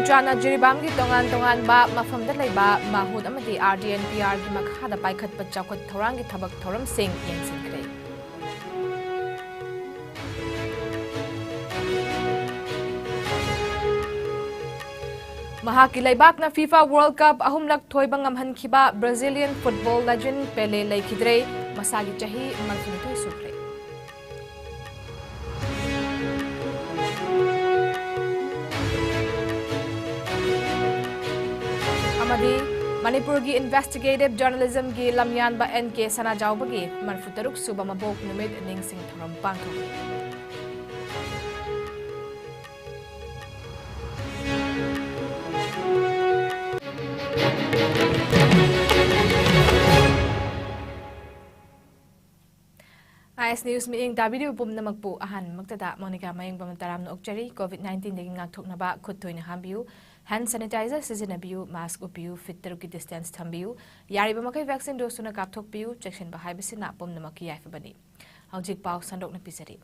Chana Jiribam ki tongan ba mafam da laiba mahud amati RDNPR ki makhada paikhat pachakot thorang ki thabak thoram sing yengsin kre. Mahaki laibak na FIFA World Cup ahumlak thoibang amhan khiba Brazilian football legend Pele laikhidre masagi chahi marfunitoi sukre. Amadi Manipuri ki investigative journalism ki lamyan ba NK sana jawbagi marfutaruk suba mabok numit ningsing thoram pangthok. IS News meeting video pum na magpu ahan magtada Monica MAYENGBAM taram no okchari COVID-19 daging ngakthoknaba khuttoina hambiu hand sanitizer sizinabiu mask upiu fit taruki distance thambiu yariba makai vaccine dose na kapthokpiu chection ba haibisina pum na maki yaifabani haujik pau sandok na pisari.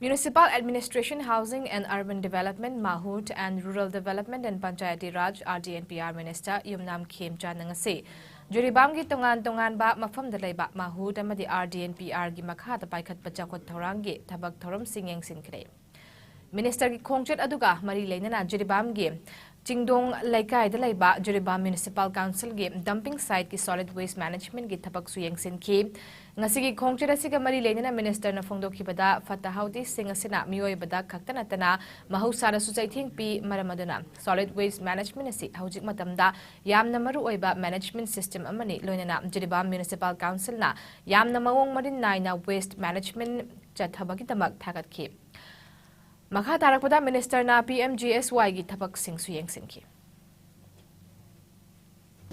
Municipal Administration, Housing and Urban Development, Mahut and Rural Development and Panchayati Raj RDNPR Minister Yumnam Khemcha nangase Jiribam gi tongan ba mafam da laiba Mahut amadi RDNPR gi makhata paikhat pachakot thorang gi thabak thoram singeng sinkre. Minister gi khongchet aduga mari leinana Jiribam gi Chingdong laikai da laiba Jiribam Municipal Council gi dumping site ki solid waste management gi thabak suyeng sinki ngasigi khongchet asiga mari leinana minister na phongdokhi bada fatahauti singasina mioi bada khaktana tana mahusara suchaithing pi maramaduna solid waste management asi haujik matamda yamna maru oiba management system amani loinana Jiribam Municipal Council na yamna mawong marin naina waste management chathabagi tamak thagatkhi Makha tarakpada minister na PMGSY gi thapak singsu yengsinki.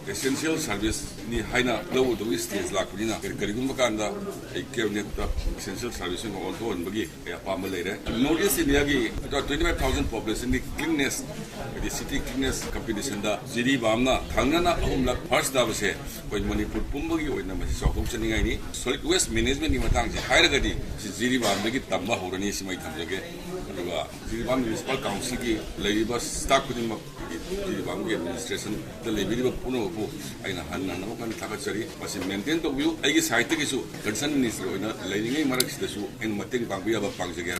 Essential service ni haina low do stage lakuni na karigum bakanda cabinet essential service no on to bagi ya pamaleire notice in yagi 25,000 population ni cleanness the city cleanness competition da Jiribam na thangna ahumla first da base koi Manipur pumbagi oina masi sokum chaningai ni solid waste management ni matang je hairagadi Jiribam bagi tamba horani simai thamjage aduga Jiribam municipal council ki leiba staff kudin Jiribam administration the leiba puno aina hanna na kan thakachari masi maintain to view aigi site ki su concern minister oina leiringai marak sidasu en mateng pangbiya ba pangjage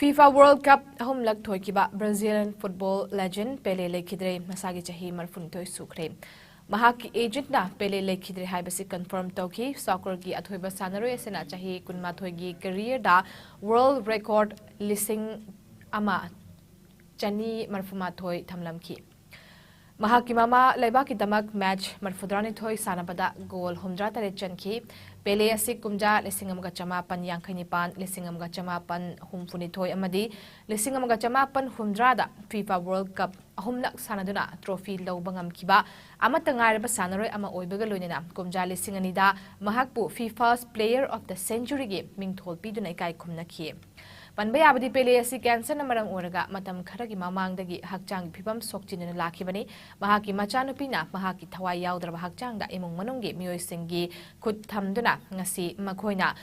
FIFA World Cup ahumlak thoikiba Brazilian football legend Pele laikhidre masagi chahi marfunitoi sukre mahaki agent na Pele laikhidre haibasi confirm toki soccer gi athoiba sanaroi sena chahi kunma thoigi career da world record listing ama Chani marfuma thoi thamlamki mahaki mama laibaki damak match marfudrani thoi sanabada goal humdra tare chanki Pele asi kumja lesingam ga chama pan yangkhani pan lesingam ga chama pan humfuni thoi amadi lesingam ga chama pan humdra da FIFA World Cup ahumlak sanaduna trophy lobangam kiba amata ngarba sanaroi ama oibaga loinena kumja lesingani da mahakpu FIFA's Player of the Century ge mingthol piduna kai khumna khi Panbaya abadi Pele asi cancer na marang oraga matam kharagi mamangdagi hakchang phibam sokchinena lakhibani mahaki machanupi na mahaki thawai yaudra hakchang da imung manunggi mioi singgi khut thamduna ngasi makhoina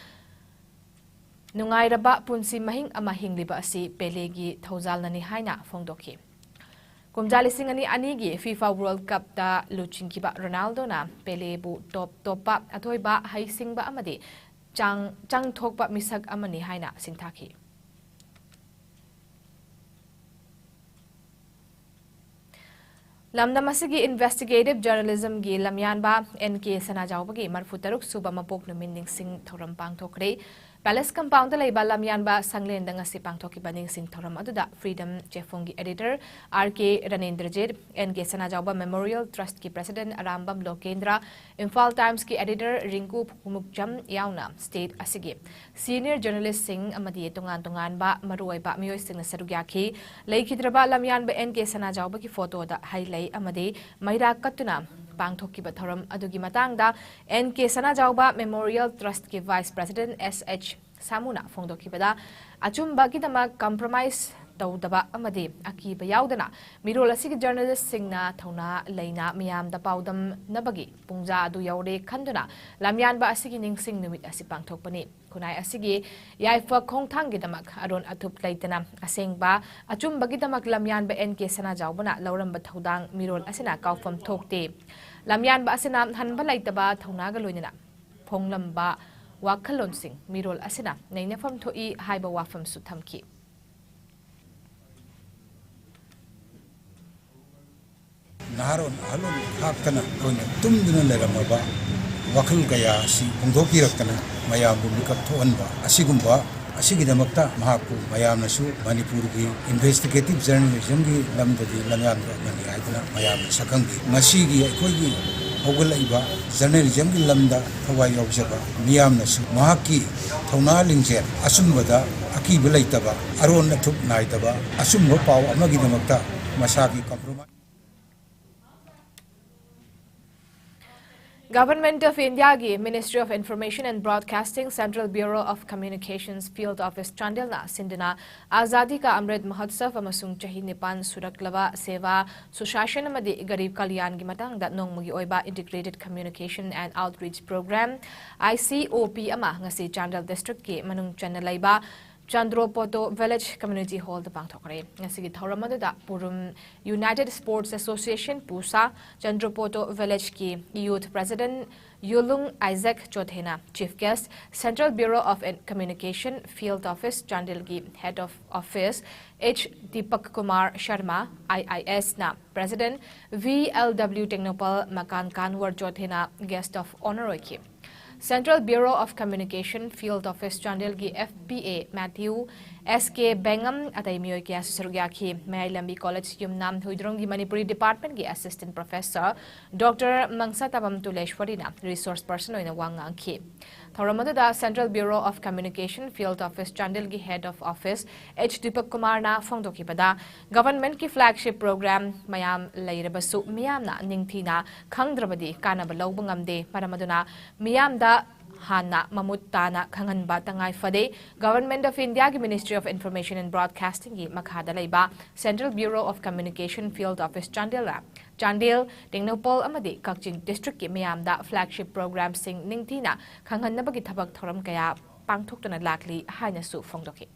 nungairaba punsi mahing ama hingliba asi Pele gi thawjalnani haina phongdokhi Kumjali singani anigi FIFA World Cup da luchingkiba Ronaldo na Pele bu top athoiba haisingba amadi chang thokpa misak amani haina singthakhi Lamdamasigi investigative journalism gi lamyanba NK sana jawbagi marfutaruk suba mapok numinding sing thoram pangthokre Palace compound laiba lamyanba sanglen danga si pangthoki baning sing thoram aduda Freedom Chefungi editor RK Ranendrajit NK sana jawba Memorial Trust ki president Arambam Lokendra Imphal Times ki editor Rinku Humukjam yauna state asigi senior journalist sing amadi tongan ba maruai ba mioi sing sarugyaki laikhidraba lamyanba NK sana jawba ki photo da highlight amadi maira katuna pangthoki batharam adugi matangda NK sana jawba Memorial Trust ki vice president SH Samuna phongdoki bada achumba ki dama compromise tawdaba amadi akiba yaudana mirol asigi journalist singna thona leina miyam da paudam nabagi pungja adu yaure khanduna lamyan ba asigi ningsing numit asi pangthokpani kunai asigi yaifa khongthang gidamak aron athup leitana asengba achum bagidamak lamyan ba NK sana jawbana lawram ba thodang mirol asina kawfam thokte lamyan ba asina hanba leitaba thona ga loinana phonglamba wakhalon sing mirol asina nainafam thoi haiba wafam su thamki naharon halon haptana koina tumduna leramaba wakhal gaya si hongdokirakana mayambu mikap thoanba asigumba asigidamakta mahaku mayamnasu Manipuri gi investigative journalism gi lamdadi lamyanba mani aidana mayamna sakangi ngasigi aikoigi hogulaiba journalism gi lamda thawai yawjaba miyamnasu mahaki thona lingjer asumbada akiba leitaba aron nathup naidaba asumba paw amagidamakta masagi compromise. Government of India gi Ministry of Information and Broadcasting Central Bureau of Communications Field Office Chandilna Sindina Azadi ka Amrit Mahotsav amasung chahi nipan suraklaba seva sushashan amadi garib kalyan gi matang da nongmugi oiba Integrated Communication and Outreach Program ICOP ama ngasi Chandil District ki manung chanalaiba Chandropoto Village Community Hall the Bangthokre. Ngasigi Thoramadu da Purum United Sports Association Pusa Chandropoto Village ki Youth President Yulung Isaac Chodhena, Chief Guest Central Bureau of Communication Field Office Chandilgi Head of Office H. Deepak Kumar Sharma IIS na President VLW Technopal Makan Kanwar Chodhena Guest of Honor Oiki. Central Bureau of Communication Field Office Chandilgi FPA Matthew SK Bengam Ataimio kiAsurugyaki Mayailambi College Yumnam Huidrongi Manipuri Department ki Assistant Professor Dr. Mangsatabam Tuleshwarina Resource Person in Wangang ki Thoramada Central Bureau of Communication Field Office Chandilgi Head of Office H. Deepak Kumar na Fongdoki Pada Government ki flagship program Mayam Lairabasu Miyam na Ningtina Kangdrabadi Kanaba Lobangamde Paramaduna Miyam da Hana Mamutana Kanganba Tangai Fade Government of India ki Ministry of Information and Broadcasting ki Makhada Laiba Central Bureau of Communication Field Office Chandil Tingnopol amadi Kakching District ki Miyam da flagship program sing Ningtina Kangan nabagi thabak thoram kaya pangthoktuna lakli haina su fongdoki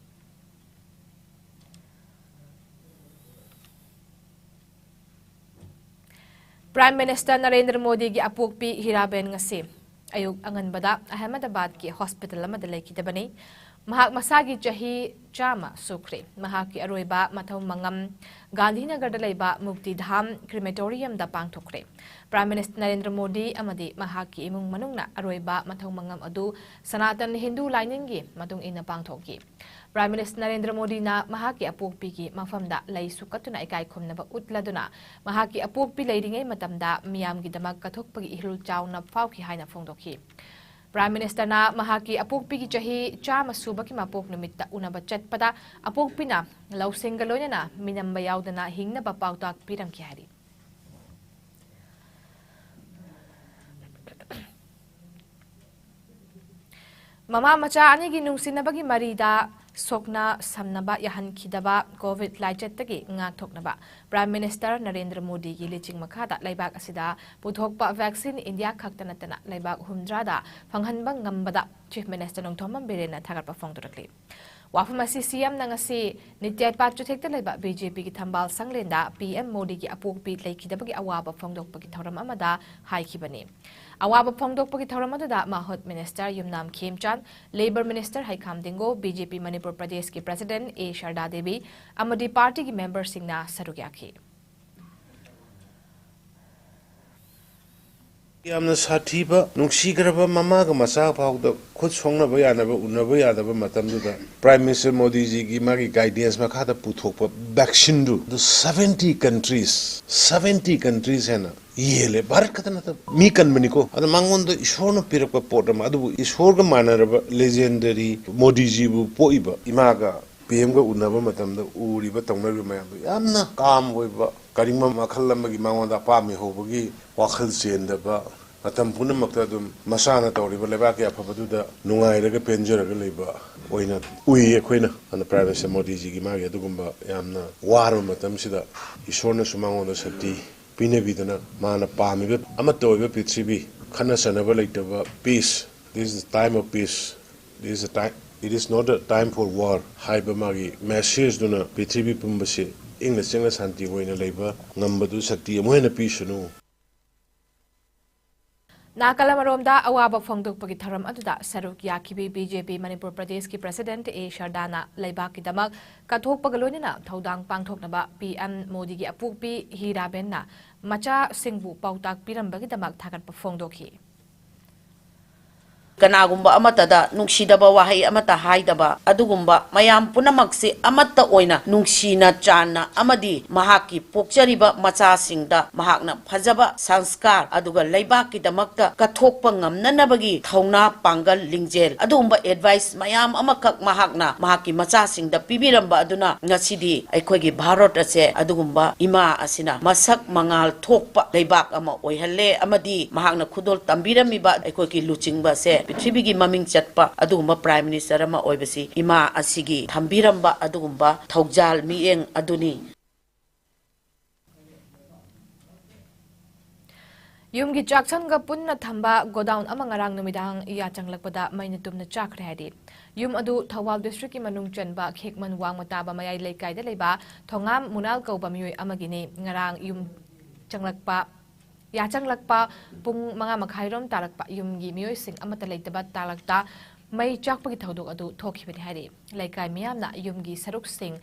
Prime Minister Narendra Modi ki apukpi hiraben ngasi ayuk angan bada Ahmedabad ki hospital amada laikidabani mahak masagi jahi chama sukre mahak ki aroiba mathau mangam Gandhinagar da laiba Mukti Dham crematorium da pangthokre Prime Minister Narendra Modi amadi mahak ki imung manungna aroiba mathau mangam adu Sanatan Hindu lining matung ina pangthoki Prime Minister Narendra Modi na mahaki apukpi ki mafamda lai sukatuna ikai khumnaba utladuna mahaki apukpi leiringai matamda miyam gi damak kathokpagi ihul chawna phawki haina phongdokhi Prime Minister na mahaki apukpi ki chahi chama subaki mapok numitta unaba chatpada apukpina lausengaloina na minamba yaudana hingna ba pautak pirangki hari Mama macha ani gi nungsinabagi marida Sokna Samnaba Yahan Kidaba COVID Laichettagi Ngak Toknaba Prime Minister Narendra Modi gi liching makada laibak asida puthokpa vaccine India khaktanatana laibak humdrada phanghanbang ngambada Chief Minister Nongthomam Birena thagarpa phongdorakli Wafamasi CM nangasi nityat pachuthekta laiba BJP ki thambal sanglenda PM Modi gi apukpi laikidabagi awaba phongdokpagi thoram amada haikibani Awaba phongdokpagi thoram adada Mahut Minister Yumnam Khemchan Labour Minister Haikam Dingo BJP Manipur Pradesh ki President A Sharda Devi amadi party ki member singna sarugyaki Yamna Satiba, Nuxigrava Mamaga Masapa, the Kutsongna Bayanaba, Unabayadaba Matamduda, Prime Minister Modi ji Magi guidance Makata Putopa, Bakshindu, the 70 countries, Hena, Yele, Barkatanata, Mikan Maniko, and among the Ishorna Pirapa Portam, Adu, Ishorga Manaraba, legendary Modi Jibu, Poiba, Imaga, Piemga Unaba Matamda, Uriba Tonga, Amna, calm with Karima Makalamagi Mawanda Pami Hobagi, Wakal Sendaba. matam punamakta dum masana tawriba lebaki afabaduda nungairaga penjaraga leiba oina ui ekhoina ana prime minister modi ji gi magi adugumba yamna waru matam sida isorna sumangonda sakti pine bidana mana pamibe amatoibe prithibi khana sanaba leitaba peace. This is the time of peace. This is the time. It is not a time for war. Haiba magi message duna prithibi pumbase ingna chengna santi oina leiba ngambadu sakti amoina pisunu. Nakalamaromda awaba phongdokpagi tharam aduda saruk yakibi BJP Manipur Pradesh ki President A Shardana Laibaki damak kathokpagalonina thodang pangthoknaba PM Modi gi apukpi Hirabenna macha singbu pautak pirambagi damak thagatpa phongdokhi Kanagumba amatada nungsidaba wahay amata haidaba adugumba mayam punamakse amata oina nungsina chana amadi mahaki pokjariba macha singda mahakna phajaba sanskar aduga laibaki damakta kathokpa ngamnanabagi thauna pangal lingjel adugumba advice mayam amakak mahakna mahaki macha singda pibiramba aduna ngasidi aikhogi bharat ase adugumba ima asina masak mangal thokpa laibak ama oihalle amadi mahakna khudol tambiramiba aikhogi luchingba se Pithibigi maming chatpa adugumba prime minister ama oibasi ima asigi thambiramba adugumba thaujal mieng aduni Yumgi chakchanga punna thamba godown ama ngarang numidang iya changlakpada maina tumna chakre hadi yum adu Thawal district ki manung chanba khekman wang mataba mayai leikai da leiba thongam munal kauba mioi amagini ngarang yum changlakpa ya changlakpa pung mga makhairom tarakpa yumgi mioi sing amata leitaba talakta mai chakpagi thodok adu thokhibani hari laikai miyamna yumgi saruk sing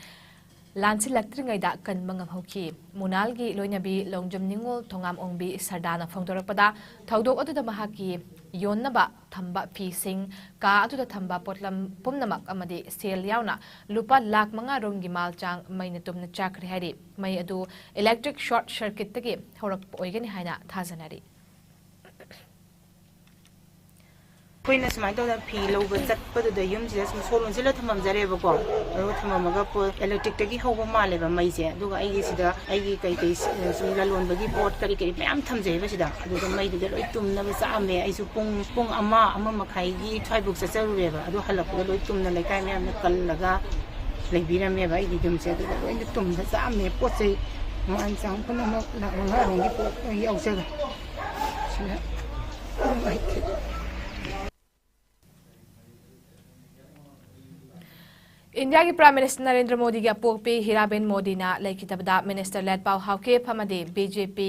Lansi Lectringai da kan mangam hoki Munalgi loinabi longjam ningol thongam ongbi sardana phongdorakpada thodok adu da mahaki yonnaba thamba pising ka adu da thamba potlam pumnamak amadi sel yauna lupa lakh manga romgi malchang maina tumna chakri hari mai adu electric short circuit tagi horak oigani haina thajanari Koina smai to da phi lo ba chat pa da yum ji sum solon jila thamam jare ba ko ro thamam ga po electric tagi hoba male ba mai je du ga ai gi sida ai gi kai kai sum la lon ba gi board kari kari myam tham je ba sida du ga mai da loi tum na ba sa ame ai su pung ama makhai gi thai buk sa charu re ba adu halak da loi tum na lai kai myam na kal laga lai bi na me ba ai gi dum se du ga loi tum da sa ame po se mo an chang pa na la ma ro gi po ai au se ga sina ai India ki Prime Minister Narendra Modi ki apokpi Hiraben Modi na laikitabda Minister led pau hauke phamade BJP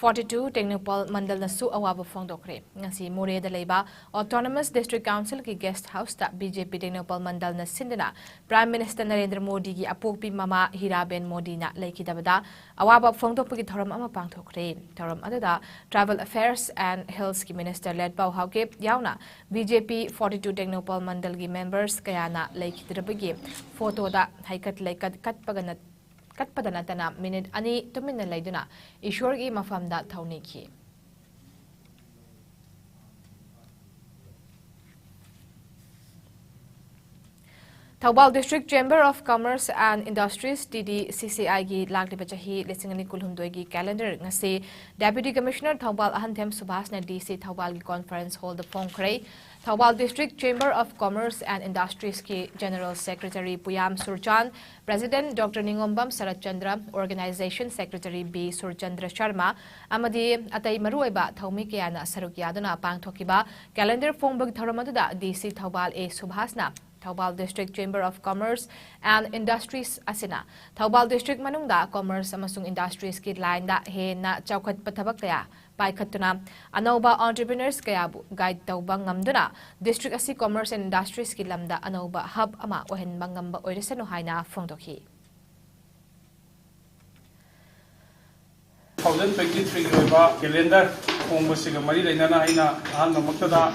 42 Technopol Mandal na su awaba phongdokre ngasi More da leiba Autonomous District Council ki guest house ta BJP Technopol Mandal na sindana Prime Minister Narendra Modi ki apokpi mama Hiraben Modi na laikitabda awaba phongdokpi thoram ama pangthokre thoram adada Travel Affairs and Hills ki Minister led pau hauke yauna BJP 42 Technopol Mandal ki members kayana laikitabagi photo da haikat laikat katpagana Katpadanatana minute ani tumina laiduna Ishwargi mafamda thauniki Thawal District Chamber of Commerce and Industries TDCCI gi lagriba chahi lesingani kulhumdoi gi calendar ngase Deputy Commissioner Thawal Ahanthem Subhas na DC Thawal gi conference hall the Phongkhrei Thawal District Chamber of Commerce and Industries ki General Secretary Puyam Surchan, President Dr. MAYENGBAM Saratchandra, Organization Secretary B. Surchandra Sharma, amadi atay maruiba thaumi kayana sarukyaduna pangthokiba calendar phongbag tharamadda DC Thawal A. Subhasna Thawal District Chamber of Commerce and Industries asina Thawal District manungda Commerce amasung Industries ki line da he na chawkhat pathabak kaya paikhatuna anauba entrepreneurs kaya guide tawba ngamduna district asi Commerce and Industries ki lamda anauba hub ama ohen mangamba oiresano haina phongdokhi 2023 calendar phongbasiga mari lainana haina ahan maktada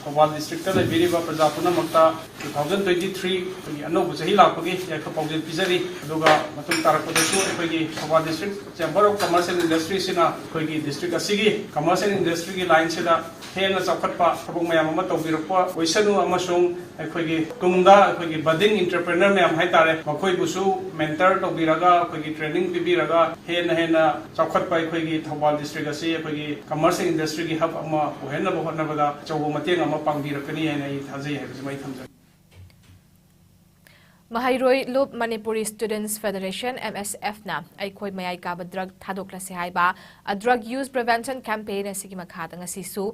Thoubal district लेबीरीबा प्रजा पुनमक्ता 2023 अनौब चही लापगी याख पाउजेल पिजरी अदुगा मतुं तारकपदसु अखोगी Thoubal district chamber of commerce and industry सिना अखोगी डिस्ट्रिक्ट असिगी कमर्स एंड इंडस्ट्री की लाइन सिदा हेंगा चौखटपा थबक मयाम अमा तौबिरकपा ओइसनु अमसुंग अखोगी तुंगदा अखोगी बडिंग एंटरप्रेन्योर मयाम हाइतारे मखोइबुसु मेंटर तौबिरगा अखोगी ट्रेनिंग पिबिरगा हेना चौखटपा अखोगी थौबाल डिस्ट्रिक्ट असि अखोगी कमर्स एंड इंडस्ट्री की हब अमा ओहेनबो होटनबदा चौबो मतेंग अमा पांगबिरकनी हैना इ थाजै हैबसि मै थमजै Mahairoi Loop Manipuri Students Federation MSF na aikoi mayai ka drug thadokla se haiba a drug use prevention campaign asigi makhata ngasisu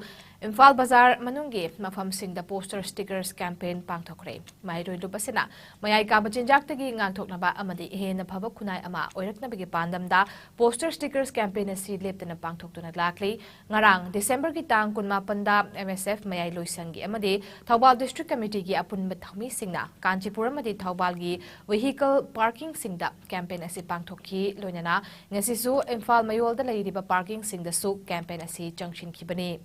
Imphal Bazar manungge mafam sing the poster stickers campaign pangthokre Mahairoi Loop asina mayai ka bachinjak tagi ngangthokna ba amadi hena phaba khunai ama oirakna bagi pandam da poster stickers campaign asi leptana pangthoktuna lakli ngarang December ki tang kunma panda MSF mayai loisangi amadi Thaubal District Committee ki apunba thami singna Kanchipur amadi Thaubal vehicle parking singda campaign asi pangthokki loinana ngasisu Imphal Mayol da leiriba parking singda su campaign asi junction khibani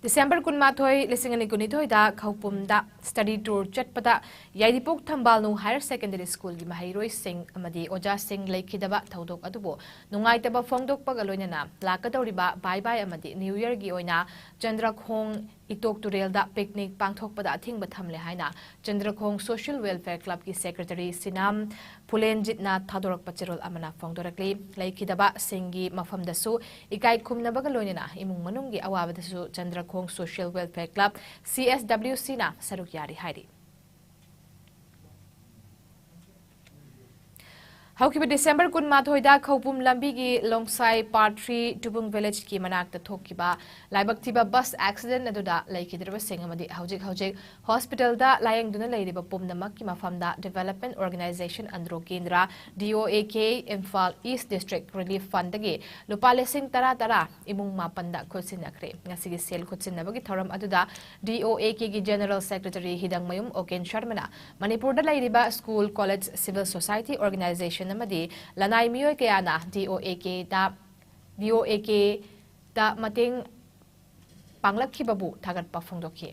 December kunmathoi lisingani kunithoi da khaupum da study tour chatpada yaidipok thambalnu higher secondary school gi mahairoi sing amadi oja sing lekhidaba thodok adubo nungai taba phongdok pagaloina lakadoriba bye bye amadi new year gi oina chandrakhong itok turel da picnic pangthokpada athing bathamle haina chandrakhong social welfare club ki secretary sinam Pulenjit na thadorak pachirol amana phongdorakli lekhidaba singi mafamdasu ikai khumnabaga loina imung manunggi awabadasu chandrakhong social welfare club CSWC na saruk yari hairi Haukiba December kun mathoida khaupum lambi gi longsai part 3 Tubung village ki manak ta thokiba laibak thiba bus accident aduda laikidrba sengamadi hojik hospital da layang duna leiriba pumnamak ki mafamda development organization andro kendra DOAK Imphal East District Relief Fund gi lupale sing tara imung mapanda khosinakre ngasigi sel khotsinabagi thoram aduda DOAK gi general secretary hidang mayum Oken Sharmana Manipur da leiriba school college civil society organization namadi lanai miyoi kayana DOAK da mating panglakhi babu thagat pa phongdokhi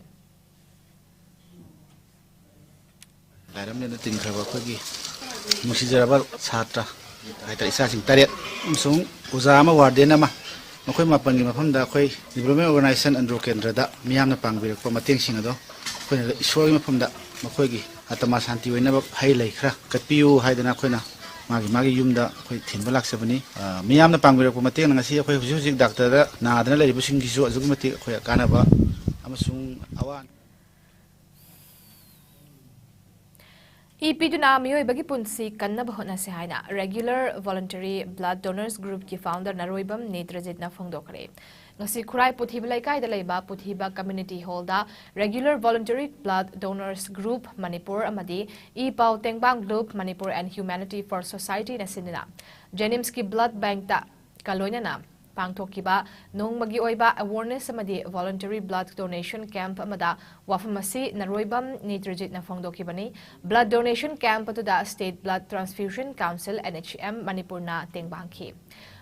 lairam ne tin khaba khogi musijarabar chhatra haita isa sing taret sung uzama warden ama nokhoi mapan gi mafam da khoi development organization andro kendra da miyam na pangbirak pa mateng sing ado khoi iswa gi mafam da nokhoi gi atama shanti oina ba hai lai khra katpiu haidana khoina magi yumda khoi thinba laksabani miyamna pangbirak pa mateng ngasi khoi hujik doctor da nadana leribu sing gisu azugmati khoi kanaba amasung awan EPduna miyoi bagi punsi kannaba hona se haina regular voluntary blood donors group ki founder Naroibam Netrajit na phongdokre ngasi khurai puthiba laikai da leiba puthiba community hall da regular voluntary blood donors group Manipur amadi pau tengbang group Manipur and Humanity for Society na sinina Jenims ki blood bank da kaloina na pangthokiba nongmagi oiba awareness amadi voluntary blood donation camp amada wafamasi Naroibam Netrajit na phongdokibani blood donation camp atuda State Blood Transfusion Council NHM Manipur na tengbangki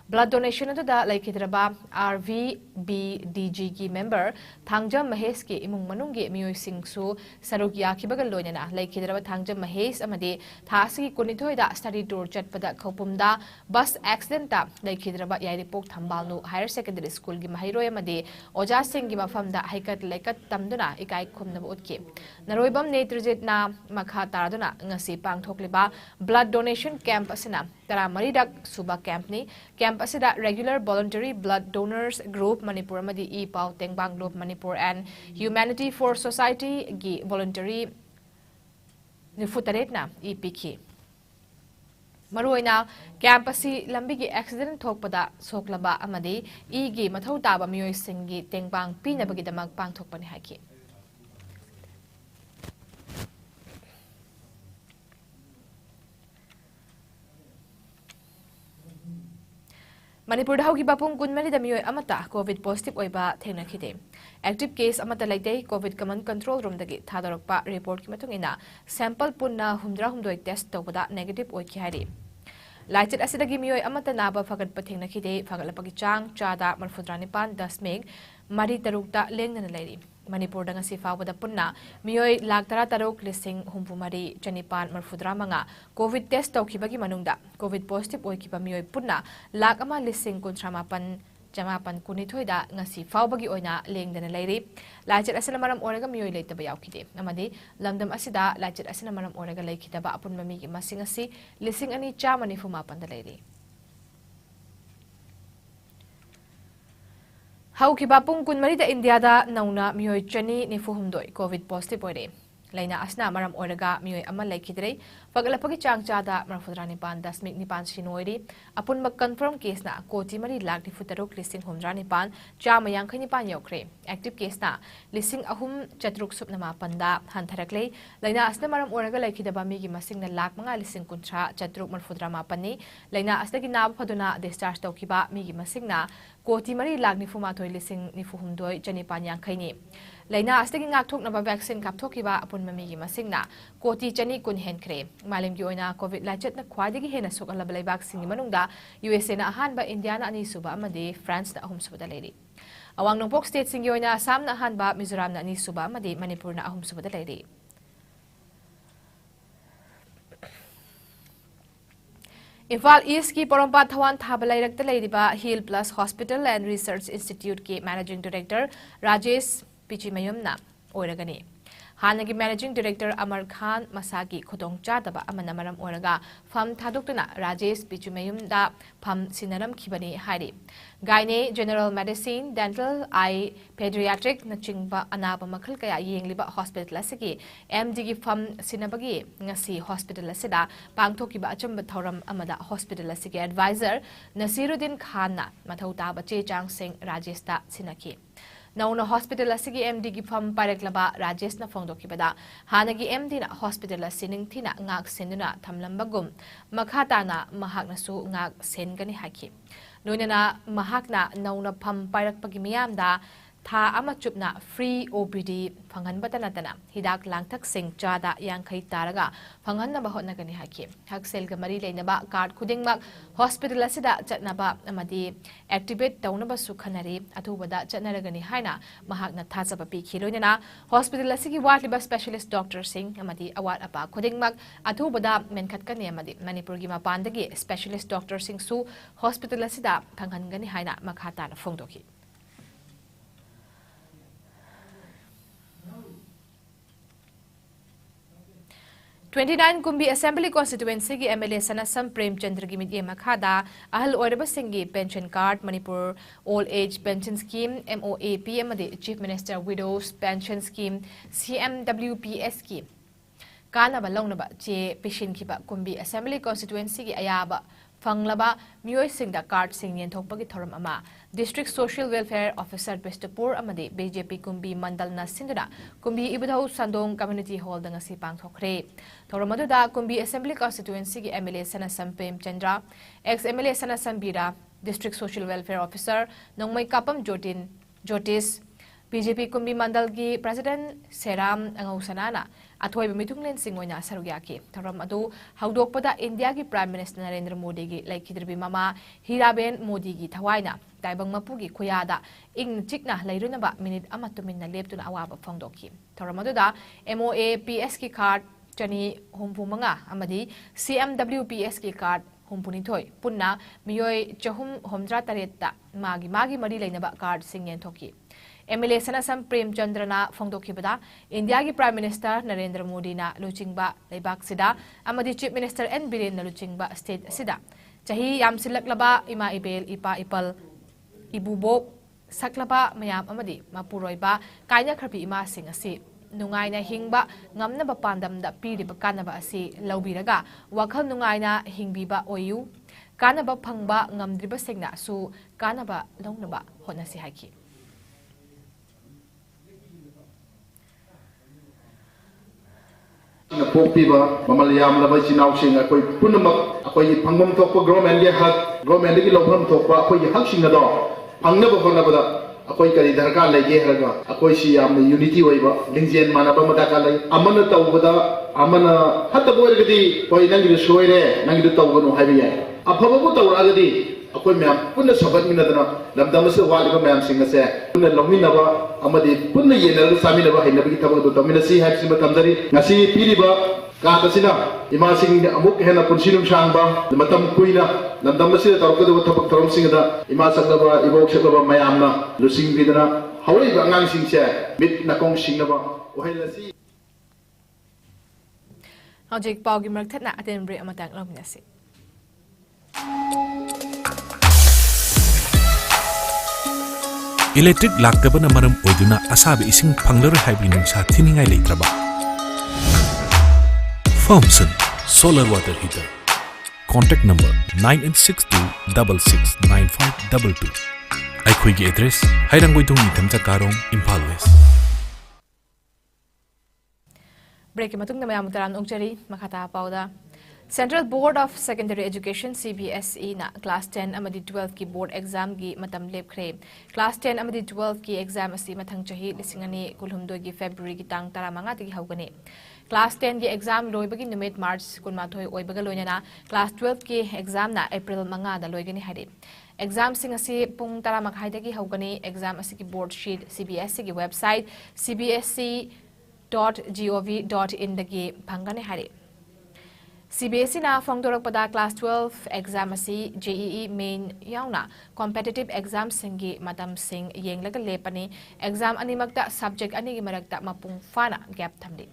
blood donation atuda laikhidraba RVBDG ki member Thangja Mahesh ki imung manunggi miyoi singsu saruk yakibaga loinana laikhidraba Thangja Mahesh amadi thasi kunithoi da study tour chatpada khopumda bus accident ta laikhidraba yairipok thambalnu higher secondary school gi mahairoi amadi oja sing gi mafamda haikat laikat tamduna ikai khumna utki Naroibam Netrajit na makha taraduna ngasi pangthokliba blood donation camp asina tara maridak suba camp ni camp asida regular voluntary blood donors group Manipur amadi pau tengbang group Manipur and Humanity for Society gi voluntary nifutaret na epk maruina camp asi lambi gi accident thokpada soklaba amadi gi mathau taba miyoi singi tengbang pinabagi damak pangthokpani haki Manipur haugi bapung kunmali da miyoi amata COVID positive oiba thengnakhide active case amata laite COVID command control room dagi thadorokpa report ki matungina sample punna 112 test tawbada negative oiki hari Laichit asidagi miyoi amata naba fagat pathengna khide fagalapagi chang chada marfudra nipan dasmeg mari tarukta lengnana leiri. Manipur dengan si fawada punna miyoi lag tara taruk lising humpumari chanipan marfudra manga COVID test tau kibagi manungda COVID positive oi kiba miyoi punna lag ama lising kuntramapan jamapan kunithoida ngasi fawbagi oina lengdana leiri. Laichit asina maram oraga miyoi leitaba yaukide amadi lamdam asida laichit asina maram oraga leikidaba apun mamigi masing asi lising ani chamani fumapan da leiri. Haukiba pung kunmari da India da nauna miyoi chani ni fuhumdoi COVID positive oire. Laina asna maram oraga miyoi amal laikidrei pagalapagi changchada marfudra nipan dasmik nipan shinoiri apun mag confirm case na koti mari lag ni futaruk lising humdra nipan chama yangkhai nipan yaukre active case na lising ahum chatruk supnama panda hantharakle laina asna maram oraga laikidaba migi masing na lag manga lising kuntra chatruk marfudra mapani laina asna gi nab phaduna discharge tawkiba migi masing na koti mari lag ni fuma thoi lising ni fuhumdoi chanipan yangkhai ni Laina astagi ngakthok naba vaccine kapthokiba apun mamigi masingna koti chani kun henkre malimgi oina covid lachet na khwadigi hena sokalaba laibak singi manungda USA na ahanba India na ani suba amade France na ahum suba leiri awang nongpok state singi oina Assam na ahanba Mizoram na ani suba amade Manipur na ahum suba leiri Imphal East ki Porompa Thawan Thabalairakta leiriba Hill Plus Hospital and Research Institute ki Managing Director Rajesh Pichimayumna oiragani Hanagi Managing Director Amar Khan Masagi Khotong Chadaba amana maram oraga fam thaduktuna Rajesh Pichimayum da fam sinaram khibani hairi Gyne General Medicine Dental Eye Pediatric na chingba anaba makhal kaya yengliba hospital asigi MD gi fam sinabagi ngasi hospital asida pangthokiba achamba thoram amada hospital asigi advisor Nasiruddin Khan na mathau taba che chang singh Rajesh ta sinaki Nauna hospital asigi MD gi fam paireklaba Rajesh na phongdokibada hanagi MD na hospital asining thina ngak senduna thamlambagum makhata na mahakna su ngak sengani haki noinana mahakna nauna pham pairakpagi miyamda tha ama chupna free OPD phanghan batana hidak langthak sing chada yangkhai taraga phanghan na bahotna gani haki haksel ga mari leinaba card khudingmak hospital asida chatnaba amadi activate taunaba sukhanari athubada chatnaragani haina mahakna thajaba pi khiloinana hospital asigi watliba specialist doctor sing amadi awat apa khudingmak athubada menkhat kani amadi Manipur gi mapandagi specialist doctor sing su hospital asida phanghan gani haina makhata na phongdoki 29 Kumbi Assembly Constituency ki MLA Sanasam Premchandra ki midye makhada ahal oiraba singi pension card Manipur Old Age Pension Scheme MOAP amade Chief Minister Widows Pension Scheme CMWPS ki kanaba launaba che pishin kiba Kumbi Assembly Constituency ki ayaba fanglaba miyoi singda card sing yenthokpagi thoram ama District Social Welfare Officer Bestapur amade BJP Kumbi Mandal na sinduna Kumbi Ibudhau Sandong Community Hall da ngasi pangthokre thoram aduda Kumbi Assembly Constituency ki MLA Sanasam Premchandra ex MLA Sanasam Bira District Social Welfare Officer Nongmai Kapam Jotis BJP Kumbi Mandal ki President Seram Angausanana Athoi Mitunglen Singoina Sarugyaki thoram adu haudokpada India ki Prime Minister Narendra Modi gi laikidribi mama Hiraben Modi gi thawaina taibang mapugi khuyada ing chikna leirunaba minute amatuminna leptuna awaba phongdoki thoram aduda MOAPS ki card chani humpumanga amadi CMWPS ki card humpuni thoi punna miyoi chahum homdra taretta magi mari leinaba card singen thoki MLA Sanasam Premchandra Phongdokibada India ki Prime Minister Narendra Modi na luchingba leibak sida amadi Chief Minister N Biren na luchingba state sida chahi yam silaklaba ima ibel ipa ipal ibubok saklaba mayam amadi mapuroiba kaina kharpi ima sing asi nungaina hingba ngamnaba pandamda piriba kanaba asi laubiraga wakhal nungaina hingbiba oyu kanaba phangba ngamdriba singna su kanaba longnaba honasi haki Popiba, Mamalayam, Lavachi Nausing, a quite Punamak, a quite Pangum Topo, Gromandia hat, Gromandic Lopam Topa, a quite Hushing a dog, Pangaba Honabada, a quite Darga, like Yeraga, a quite Unity Waiva, Lindsay Manabamaka, Amana Tawada, Amana Hataboy, Poinangi Shoire, Nangi Tawano Havia. अफबबु तौरागदी अखोय मैम पुनः सगतमिनदना लमदमसे वालिबा ma'am सिंगसे पुनः लौमिनबा अमदि पुनः येनरग सामिनबा हैनबगी थबदो तमिनसी हाइसिबा तमजरी ngasi piriba काकसिना इमा सिंग अमुक हेना पुनसि नुमसांगबा मतम कुइना लमदमसे तौरकदो थबक थरम सिंगदा इमा सकलबा इबोक सकलबा मैमना लुसिंग बिदना हौरिबा अंगांग सिंगसे मिट नकोंग सिंगनबा ओहेलसी Hojik paugi merkhat na aten break amatang lomnyasi. Electric laktabana maram oiduna asabi ising panglar hybrid nungsa thiningai leitraba. Firmson solar water heater. Contact number 9862669522. Aikhoigi address Hairanggoidong Nitamcha Karong, Impal West. Break matung na mayam taran ugchari makata pauda. Central Board of Secondary Education CBSE na class 10 amadi 12 ki board exam gi matam lepkhre. Class 10 amadi 12 ki exam asi mathang chahi lisingani kulhumdoi gi February gi tang tara manga tigi haugani. Class 10 ki exam loibagi numit March kunmathoi oibaga loinana class 12 ki exam na April manga da loigani hari. Exam sing asi pung tara makhai dagi haugani. Exam asi ki board sheet CBSE ki website cbsc.gov.in dagi phangane hari. CBSE na fongdorok pada class 12 exam asi JEE main yauna competitive exam singi matam sing yenglaga lepani exam animakta subject ani gi marakta mapung fana gap thamdi.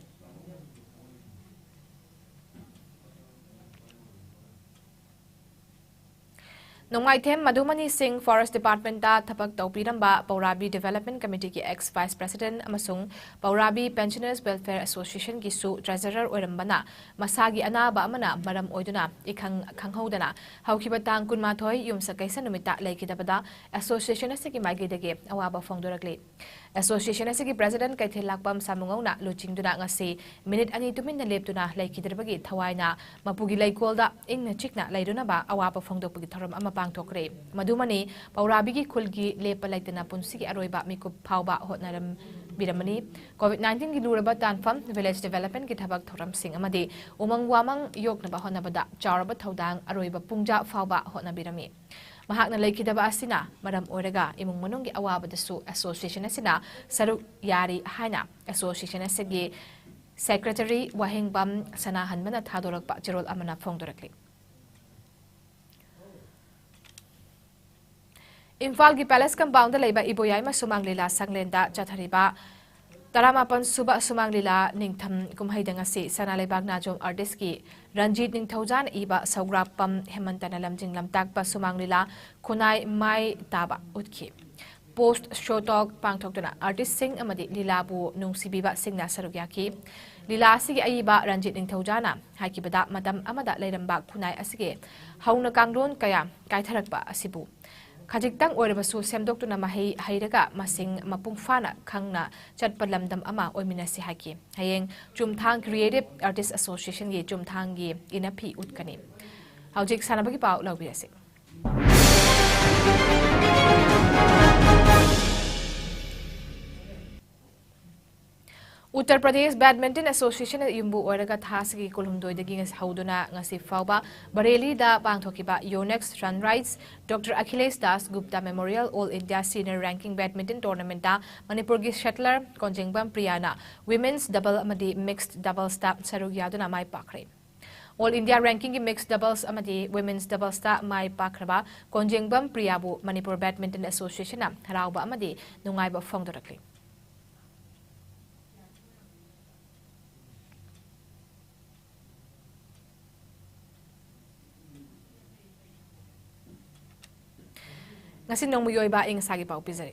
Nongaithem Madhumani Singh Forest Department da thapak tawpiramba Paurabi Development Committee ki ex-Vice President amasung Paurabi Pensioners Welfare Association ki su treasurer oirambana masagi anaba amana maram oiduna ikhang khanghodana haukiba tang kunmathoi yumsa kaisa numita laikidabada association asiki maigidege awaba fongdorakle. Association asiki president kaithel lakpam samungona luchingduna ngasi minute ani tuminna leptuna laikidrabagi thawaina mapugi laikolda ingna chikna laiduna ba awaba fongdokpagi thoram ama pangthokre. Madhumani Paurabigi khulgi lepa laitana punsigi aroiba mikup phauba hotnaram biramani COVID-19 gi luraba tanfam village development ki thabak thoram sing amadi umang wamang yoknaba honabada charaba thodang aroiba pungja phauba hotnabirami. Mahakna laikidaba asina maram oiraga imung manunggi awabadasu association asina saruk yari haina association asigi secretary MAYENGBAM sanahanmana thadorakpa chirol amana fongdorakli. Imphal ki Palace compound laiba iboyai ma sumang lila sanglenda chathariba Taramapan suba sumang lila ningtham kumhaidanga si sana laibak najom artist ki Ranjit Ningthaujan iba saugrapam hemantana lamjing lamtakpa sumang lila kunai mai taba utki post show talk pangthokduna artist sing amadi lilabu nungsibiba singna sarugyaki lila asigi aiba Ranjit Ningthaujana haikibada madam amada lairamba kunai asige hauna kanglon kaya kaitharakpa asibu Kajitang oirabasu semdoktuna mahi hairaga masing mapungfana khangna chatpalamdam ama oiminasi haki hayeng Chumthang Creative Artists Association gi Chumthang gi inapi utkani haujik sanabagi pau laubirasi Uttar Pradesh Badminton Association yumbu oiraga thasigi kulhumdoi dagi hauduna ngasi fauba Bareilly da pangthokiba Yonex Sunrise Dr. Akhilesh Das Gupta Memorial All India Senior Ranking Badminton Tournament da Manipur gi shuttler Manipyengbam Priyana Women's Double amadi Mixed Doubles ta sarug yaduna mai pakre All India Ranking gi Mixed Doubles amadi Women's Doubles ta mai pakraba Manipyengbam Priyabu Manipur Badminton Association na harauba amadi nungaiba fongdorakli Ngasin nong muyoy ba ing sagi pa upizari.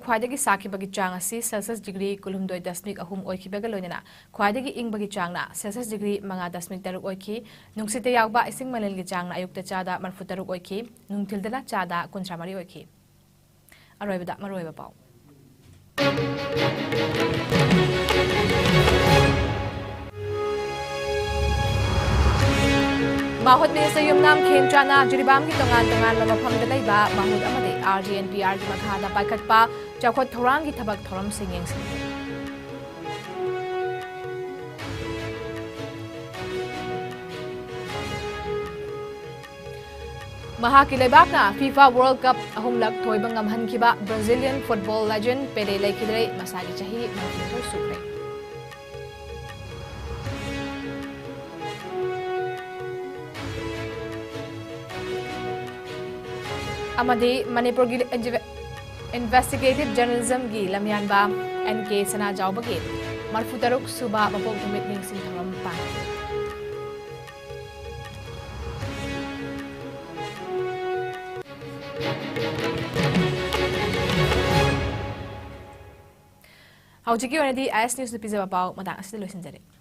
Khwaidagi saki bagi chang asi Celsius degree kulhumdoi dasmik ahum oiki baga loinana khwaidagi ing bagi chang na Celsius degree manga dasmik taruk oiki nungsite yawba ising malil gi chang na ayukta chada marfu taruk oiki nungthildana chada kuntramari oiki aroibada maroiba pau Mahut Minister Yumnam Khemchana Jiribam ki tongan mafam da leiba mahut amade RGNPR ki makhada paikhatpa chawkhot thorang ki thabak thoram singyeng sin Mahaki leibakna FIFA World Cup ahumlak thoiba ngamhankiba Brazilian football legend Pele lekhidre masagi chahi manthoi sukre amadi Manipur gi investigative journalism gi lamyanba NK sana jawbagi marfutaruk suba mapok thumit ning sin tharam pa Howjiki onadi IS News pizza pau matang asida loisinjare